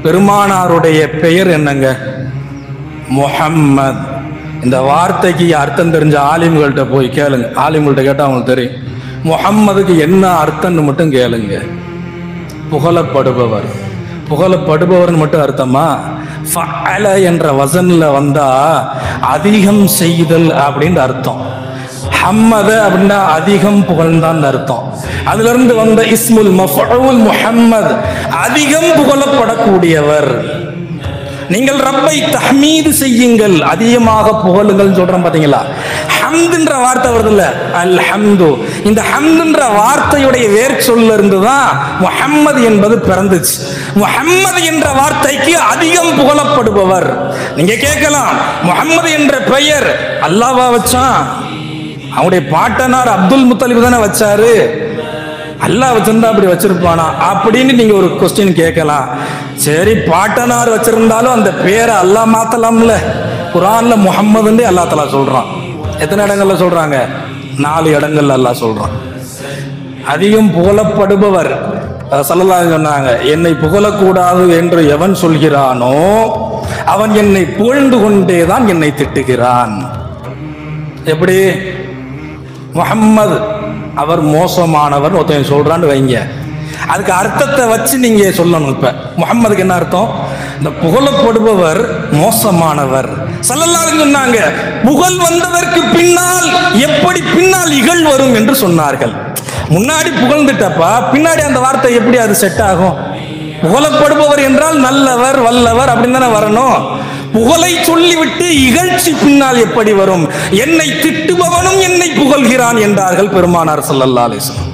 பெருமானாருடைய பெயர் என்னங்க? முஹம்மத். இந்த வார்த்தைக்கு அர்த்தம் தெரிஞ்ச ஆலிம்கள்ட்ட போய் கேளுங்க. ஆலிம்கள்ட்ட கேட்டால் அவங்களுக்கு தெரியும். முஹம்மதுக்கு என்ன அர்த்தம்னு மட்டும் கேளுங்க. புகழப்படுபவர். புகழப்படுபவர்னு மட்டும் அர்த்தமா? ஃபஅல என்ற வசன்ல வந்தா அதிகம் செய்தல் அப்படின்னு அர்த்தம். ஹம்மத அப்படின்னா அதிகம் புகழ்ந்தான் அர்த்தம். அதுல இருந்து வந்த இஸ்முல் மஃஊல் முஹம்மத், அதிகம் புகழப்படக்கூடியவர். நீங்கள் ரப்பை தஹ்மீது செய்யுங்கள், அதிகமாக புகழுங்கள் சொல்றோம் பாத்தீங்களா? ஹம்துன்ற வார்த்தை வருதுல்ல, அல் ஹம்து. இந்த ஹம்துன்ற வார்த்தையுடைய வேர் சொல்ல இருந்துதான் முஹம்மது என்பது பிறந்துச்சு. முஹம்மது என்ற வார்த்தைக்கு அதிகம் புகழப்படுபவர். நீங்க கேட்கலாம், முஹம்மது என்ற பெயர் அல்லாஹ்வா வச்சான்? அவனுடைய பாட்டனார் அப்துல் முத்தலிப் தானே வச்சாரு. அல்லாஹ் வச்சிருந்தா அப்படி வச்சிருப்பானா அப்படின்னு நீங்க ஒரு கொஸ்டின் கேட்கலாம். சரி, பாட்டனார் வச்சிருந்தாலும் அந்த பேரை அல்லாஹ் மாத்தலாம்ல. குர்ஆன்ல முஹம்மதுன்னு அல்லாஹ் தஆலா சொல்றான். எத்தனை இடங்கள்ல சொல்றாங்க? 4 இடங்கள்ல அல்லாஹ் சொல்றான். அதிகம் புகழப்படுபவர் ஸல்லல்லாஹு அலைஹி சொன்னாங்க, என்னை புகழக்கூடாது என்று எவன் சொல்கிறானோ அவன் என்னை புகழ்ந்து கொண்டேதான் என்னை திட்டுகிறான். எப்படி? முஹம்மது அவர் மோசமானவர் ஒருத்தன் சொல்றான்னு வைங்க, அதுக்கு அர்த்தத்தை வச்சு நீங்க சொல்லணும். இப்ப முஹம்மதுக்கு என்ன அர்த்தம்? இந்த புகழப்படுபவர் மோசமானவர். ஸல்லல்லாஹு அலைஹி சொன்னாங்க, புகழ் வந்ததற்கு பின்னால் எப்படி பின்னால் இகழ் வரும் என்று சொன்னார்கள். முன்னாடி புகழ்ந்துட்டப்பா பின்னாடி அந்த வார்த்தை எப்படி அது செட் ஆகும்? புகழப்படுபவர் என்றால் நல்லவர் வல்லவர் அப்படின்னு தானே வரணும். புகழை சொல்லிவிட்டு இகழ்ச்சி பின்னால் எப்படி வரும்? என்னை திட்டுபவனும் என்னை புகழ்கிறான் என்றார்கள் பெருமானார் ஸல்லல்லாஹு அலைஹி வஸல்லம்.